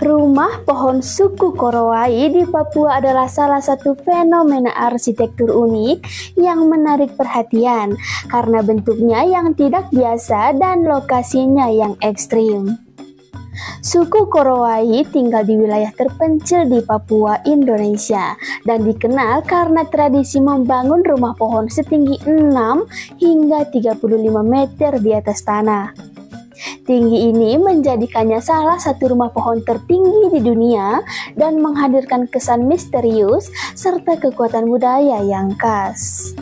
Rumah pohon suku Korowai di Papua adalah salah satu fenomena arsitektur unik yang menarik perhatian karena bentuknya yang tidak biasa dan lokasinya yang ekstrim. Suku Korowai tinggal di wilayah terpencil di Papua, Indonesia, dan dikenal karena tradisi membangun rumah pohon setinggi 6 hingga 35 meter di atas tanah. Tinggi ini menjadikannya salah satu rumah pohon tertinggi di dunia dan menghadirkan kesan misterius serta kekuatan budaya yang khas.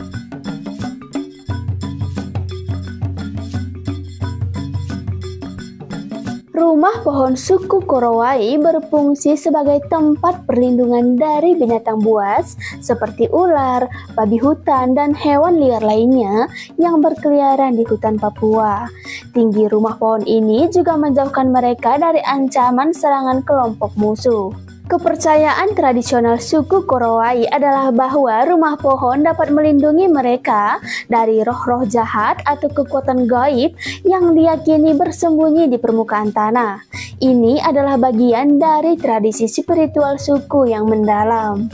Rumah pohon suku Korowai berfungsi sebagai tempat perlindungan dari binatang buas seperti ular, babi hutan, dan hewan liar lainnya yang berkeliaran di hutan Papua. Tinggi rumah pohon ini juga menjauhkan mereka dari ancaman serangan kelompok musuh. Kepercayaan tradisional suku Korowai adalah bahwa rumah pohon dapat melindungi mereka dari roh-roh jahat atau kekuatan gaib yang diyakini bersembunyi di permukaan tanah. Ini adalah bagian dari tradisi spiritual suku yang mendalam.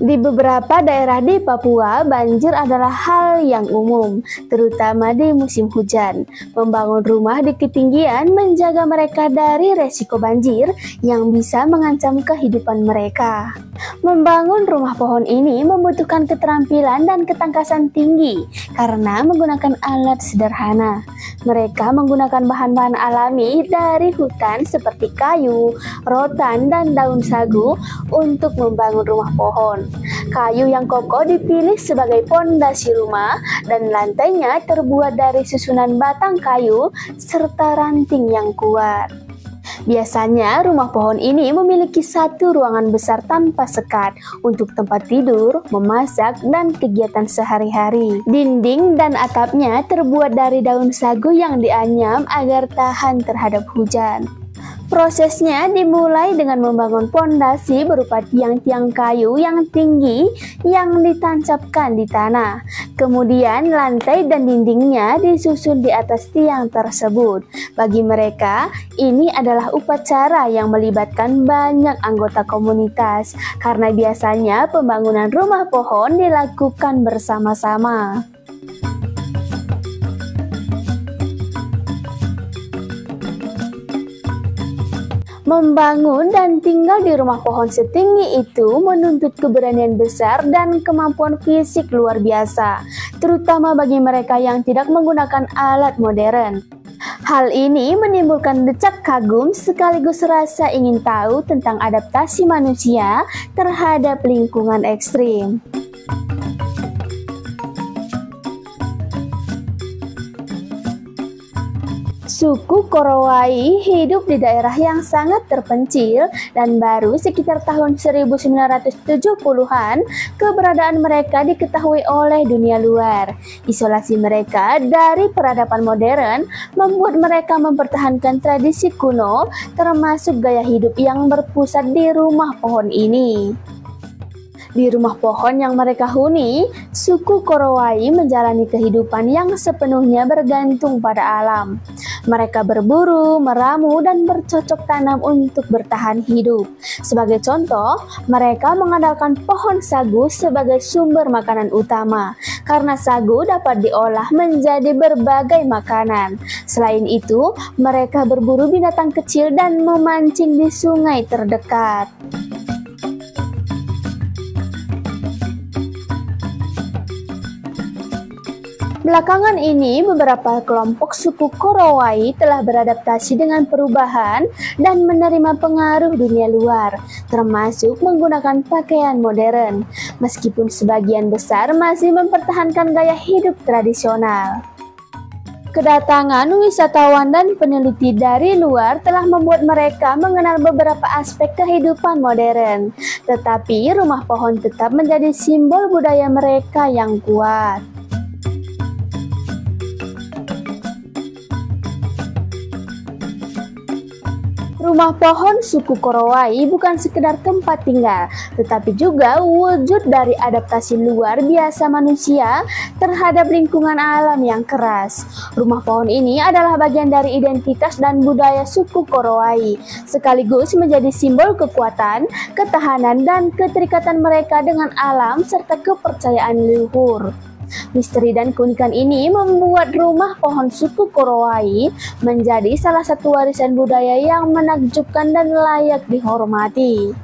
Di beberapa daerah di Papua, banjir adalah hal yang umum, terutama di musim hujan. Membangun rumah di ketinggian menjaga mereka dari resiko banjir yang bisa mengancam kehidupan mereka. Membangun rumah pohon ini membutuhkan keterampilan dan ketangkasan tinggi karena menggunakan alat sederhana. Mereka menggunakan bahan-bahan alami dari hutan seperti kayu, rotan, dan daun sagu untuk membangun rumah pohon. Kayu yang kokoh dipilih sebagai pondasi rumah dan lantainya terbuat dari susunan batang kayu serta ranting yang kuat. Biasanya rumah pohon ini memiliki satu ruangan besar tanpa sekat untuk tempat tidur, memasak, dan kegiatan sehari-hari. Dinding dan atapnya terbuat dari daun sagu yang dianyam agar tahan terhadap hujan. Prosesnya dimulai dengan membangun pondasi berupa tiang-tiang kayu yang tinggi yang ditancapkan di tanah. Kemudian lantai dan dindingnya disusun di atas tiang tersebut. Bagi mereka, ini adalah upacara yang melibatkan banyak anggota komunitas karena biasanya pembangunan rumah pohon dilakukan bersama-sama. Membangun dan tinggal di rumah pohon setinggi itu menuntut keberanian besar dan kemampuan fisik luar biasa, terutama bagi mereka yang tidak menggunakan alat modern. Hal ini menimbulkan decak kagum sekaligus rasa ingin tahu tentang adaptasi manusia terhadap lingkungan ekstrim. Suku Korowai hidup di daerah yang sangat terpencil dan baru sekitar tahun 1970-an keberadaan mereka diketahui oleh dunia luar. Isolasi mereka dari peradaban modern membuat mereka mempertahankan tradisi kuno termasuk gaya hidup yang berpusat di rumah pohon ini. Di rumah pohon yang mereka huni, suku Korowai menjalani kehidupan yang sepenuhnya bergantung pada alam. Mereka berburu, meramu, dan bercocok tanam untuk bertahan hidup. Sebagai contoh, mereka mengandalkan pohon sagu sebagai sumber makanan utama, karena sagu dapat diolah menjadi berbagai makanan. Selain itu, mereka berburu binatang kecil dan memancing di sungai terdekat. Belakangan ini, beberapa kelompok suku Korowai telah beradaptasi dengan perubahan dan menerima pengaruh dunia luar, termasuk menggunakan pakaian modern, meskipun sebagian besar masih mempertahankan gaya hidup tradisional. Kedatangan wisatawan dan peneliti dari luar telah membuat mereka mengenal beberapa aspek kehidupan modern, tetapi rumah pohon tetap menjadi simbol budaya mereka yang kuat. Rumah pohon suku Korowai bukan sekedar tempat tinggal, tetapi juga wujud dari adaptasi luar biasa manusia terhadap lingkungan alam yang keras. Rumah pohon ini adalah bagian dari identitas dan budaya suku Korowai, sekaligus menjadi simbol kekuatan, ketahanan, dan keterikatan mereka dengan alam serta kepercayaan leluhur. Misteri dan keunikan ini membuat rumah pohon suku Korowai menjadi salah satu warisan budaya yang menakjubkan dan layak dihormati.